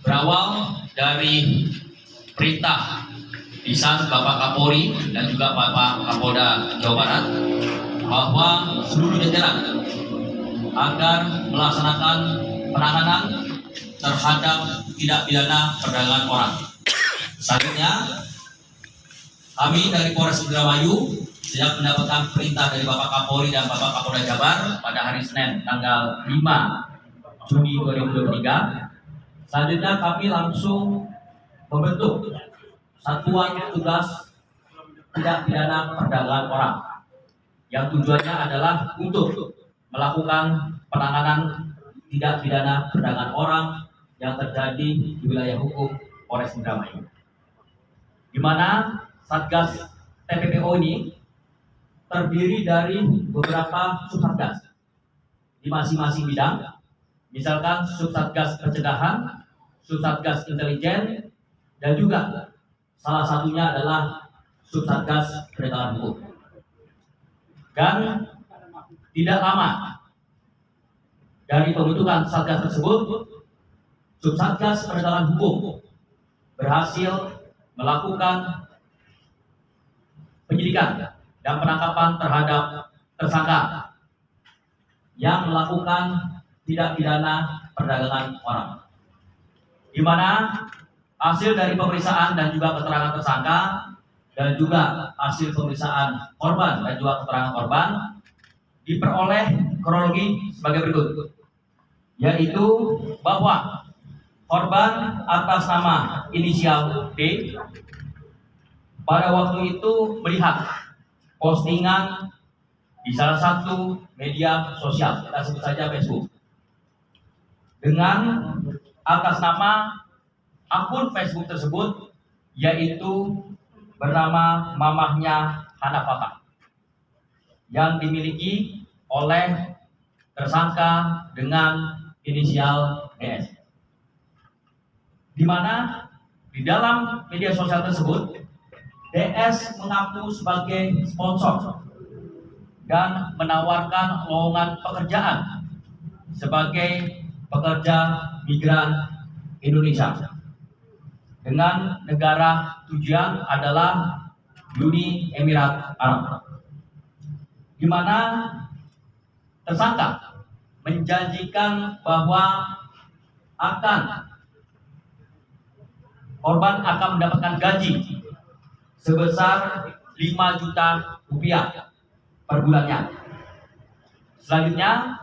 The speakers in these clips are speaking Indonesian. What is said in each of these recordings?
Berawal dari perintah lisan Bapak Kapolri dan juga Bapak Kapolda Jawa Barat bahwa seluruh jajaran agar melaksanakan penanganan terhadap tindak pidana perdagangan orang. Selanjutnya, kami dari Polres Indramayu sejak mendapatkan perintah dari Bapak Kapolri dan Bapak Kapolda Jabar pada hari Senin tanggal 5 Juni 2023. Selanjutnya kami langsung membentuk Satuan Tugas Tindak Pidana Perdagangan Orang yang tujuannya adalah untuk melakukan penanganan tindak pidana perdagangan orang yang terjadi di wilayah hukum Polres Indramayu. Di mana Satgas TPPO ini terdiri dari beberapa subsatgas di masing-masing bidang. Misalkan Subsatgas Pencegahan, Subsatgas Intelijen, dan juga salah satunya adalah Subsatgas Penegakan Hukum. Dan tidak lama dari pembentukan Satgas tersebut, Subsatgas Penegakan Hukum berhasil melakukan penyidikan dan penangkapan terhadap tersangka yang melakukan tindak pidana perdagangan orang, di mana hasil dari pemeriksaan dan juga keterangan tersangka dan juga hasil pemeriksaan korban dan juga keterangan korban diperoleh kronologi sebagai berikut, yaitu bahwa korban atas nama inisial D pada waktu itu melihat postingan di salah satu media sosial, kita sebut saja Facebook, dengan atas nama akun Facebook tersebut yaitu bernama mamahnya Hanafata yang dimiliki oleh tersangka dengan inisial DS. Di mana di dalam media sosial tersebut DS mengaku sebagai sponsor dan menawarkan lowongan pekerjaan sebagai pekerja migran Indonesia dengan negara tujuan adalah Uni Emirat Arab, di mana tersangka menjanjikan bahwa korban akan mendapatkan gaji sebesar 5 juta rupiah per bulannya. Selanjutnya,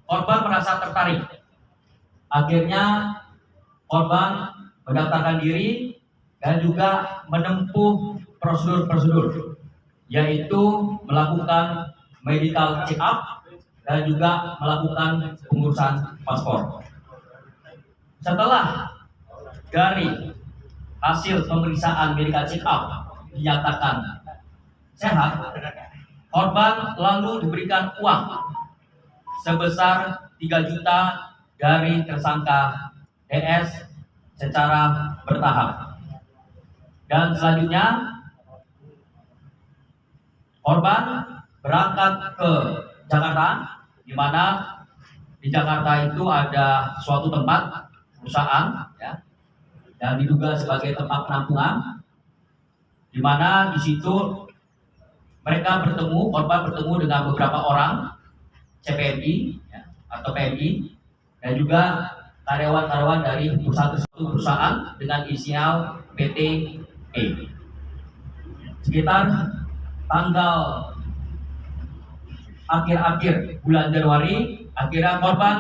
korban merasa tertarik. Akhirnya, korban mendaftarkan diri dan juga menempuh prosedur-prosedur, yaitu melakukan medical check up dan juga melakukan pengurusan paspor. Setelah dari hasil pemeriksaan medical check up dinyatakan sehat, korban lalu diberikan uang sebesar 3 juta dari tersangka DS secara bertahap. Dan selanjutnya korban berangkat ke Jakarta, di mana di Jakarta itu ada suatu tempat perusahaan, ya, yang diduga sebagai tempat penampungan, di mana di situ korban bertemu dengan beberapa orang CPNI, ya, atau PMI, dan juga karyawan-karyawan dari perusahaan dengan inisial PT E. Sekitar tanggal akhir-akhir bulan Januari, akhirnya korban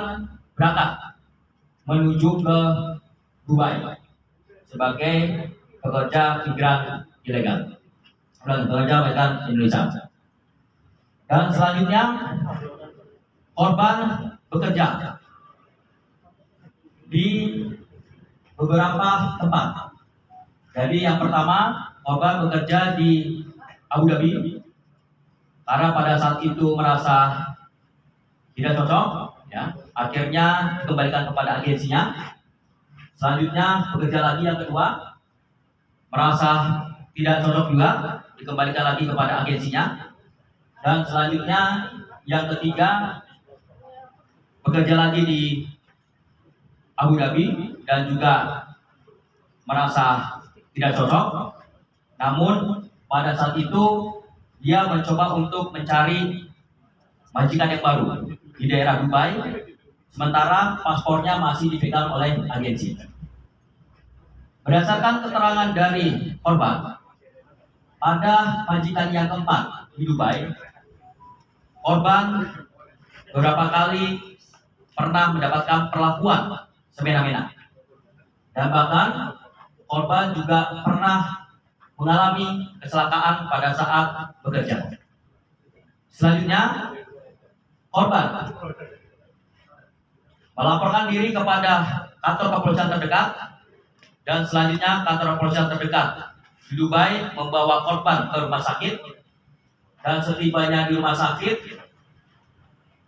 berangkat menuju ke Dubai sebagai pekerja migran ilegal, pekerja migran Indonesia. Dan selanjutnya korban bekerja di beberapa tempat. Jadi yang pertama, korban bekerja di Abu Dhabi karena pada saat itu merasa tidak cocok, ya, akhirnya dikembalikan kepada agensinya. Selanjutnya bekerja lagi yang kedua, merasa tidak cocok juga, dikembalikan lagi kepada agensinya. Dan selanjutnya yang ketiga, bekerja lagi di Abu Dhabi dan juga merasa tidak cocok. Namun pada saat itu dia mencoba untuk mencari majikan yang baru di daerah Dubai, sementara paspornya masih dipegang oleh agensi. Berdasarkan keterangan dari korban, pada majikan yang keempat di Dubai, korban beberapa kali pernah mendapatkan perlakuan semena-mena, dan bahkan korban juga pernah mengalami kecelakaan pada saat bekerja. Selanjutnya, korban melaporkan diri kepada kantor kepolisian terdekat, dan selanjutnya kantor kepolisian terdekat di Dubai membawa korban ke rumah sakit. Dan setibanya di rumah sakit,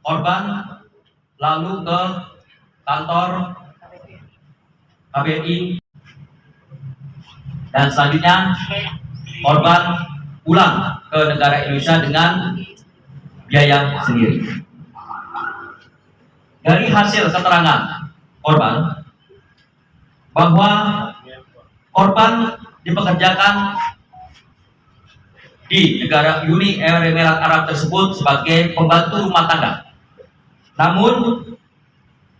korban lalu ke kantor KBRI, dan selanjutnya korban pulang ke negara Indonesia dengan biaya sendiri. Dari hasil keterangan korban bahwa korban dipekerjakan di negara Uni Emirat Arab tersebut sebagai pembantu rumah tangga. Namun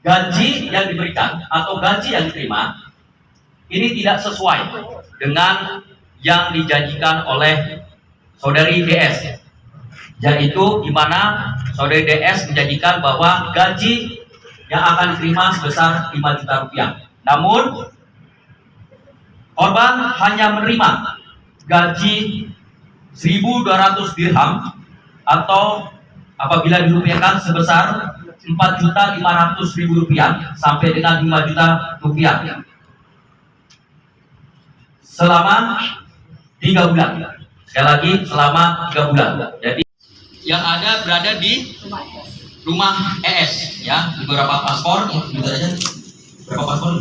gaji yang diberikan atau gaji yang diterima ini tidak sesuai dengan yang dijanjikan oleh saudari DS, yaitu di mana saudari DS menjanjikan bahwa gaji yang akan diterima sebesar 5 juta rupiah. Namun korban hanya menerima gaji 1.200 dirham atau apabila dirupiahkan sebesar 4.500.000 rupiah sampai dengan 5 juta rupiah selama 3 bulan. Sekali lagi, selama 3 bulan. Jadi yang ada berada di rumah ES, ya, di beberapa paspor, berapa paspor?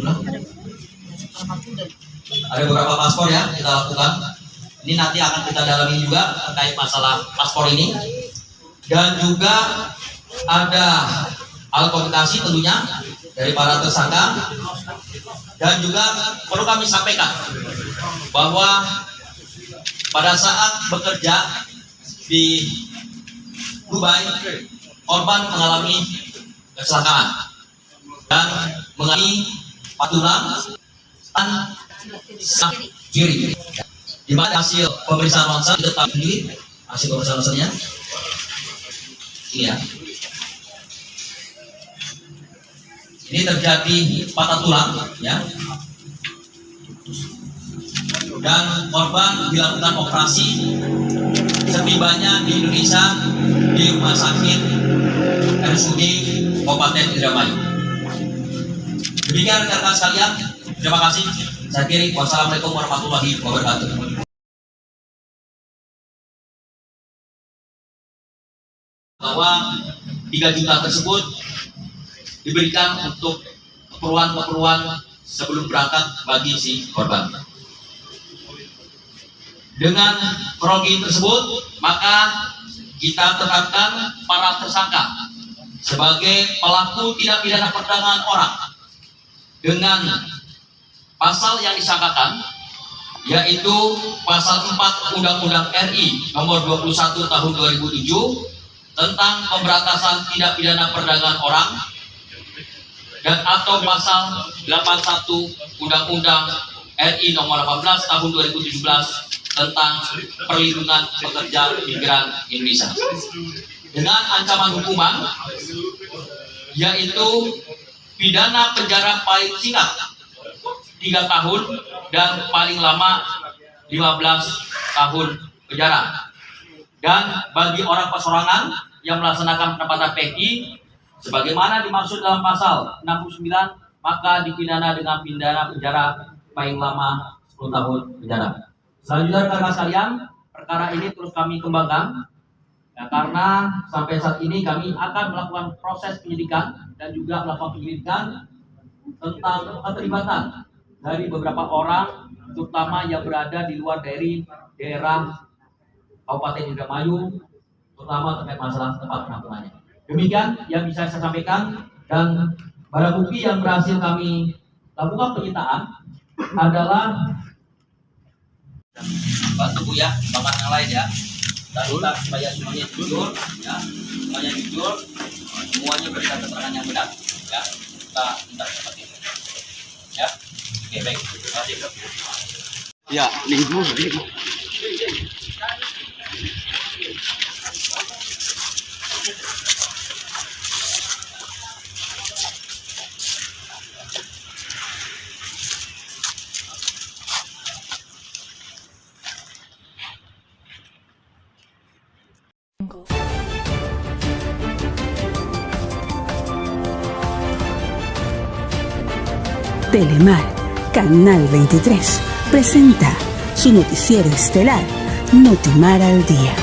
Ada beberapa paspor ya kita lakukan. Ini nanti akan kita dalami juga terkait masalah paspor ini, dan juga ada alat komunikasi tentunya dari para tersangka. Dan juga perlu kami sampaikan bahwa pada saat bekerja di Dubai, korban mengalami kecelakaan dan mengalami patulan kiri. Di mana hasil pemeriksaan ronsen diketahui hasil pemeriksaan ronsennya ini ya. Ini terjadi patah tulang ya. Dan korban dilakukan operasi setibanya di Indonesia di rumah sakit RSUD Kabupaten Indramayu. Demikian rekan-rekan sekalian, terima kasih. Saya kiri, wassalamualaikum warahmatullahi wabarakatuh. Bahwa 3 juta tersebut diberikan untuk keperluan-keperluan sebelum berangkat bagi si korban. Dengan kronologi tersebut, maka kita tetapkan para tersangka sebagai pelaku tindak pidana perdagangan orang dengan pasal yang disangkakan, yaitu pasal 4 Undang-Undang RI nomor 21 tahun 2007 tentang pemberantasan tindak pidana perdagangan orang, dan atau pasal 81 Undang-Undang RI nomor 18 tahun 2017 tentang perlindungan pekerja migran Indonesia. dengan ancaman hukuman yaitu pidana penjara paling singkat 3 tahun dan paling lama 15 tahun penjara. Dan bagi orang persorangan yang melaksanakan penempatan PKI sebagaimana dimaksud dalam pasal 69, maka dipidana dengan pidana penjara paling lama 10 tahun penjara. Selanjutnya rekan-rekan sekalian, perkara ini terus kami kembangkan ya, karena sampai saat ini kami akan melakukan proses penyidikan dan juga melakukan penyelidikan tentang keterlibatan dari beberapa orang, terutama yang berada di luar dari daerah Kabupaten Indramayu, terutama terkait masalah tempat penampungannya. Demikian yang bisa saya sampaikan, dan barang bukti yang berhasil kami lakukan penyitaan adalah bantu Bu ya, bapak yang lain ya. Dan kita supaya semuanya jujur, ya, semuanya jujur, semuanya berikan keterangan yang benar, ya. Kita minta seperti itu, ya. Oke baik, terima kasih. Ya, linggu. Telemar, Canal 23, presenta su noticiero estelar, Notimar al Día.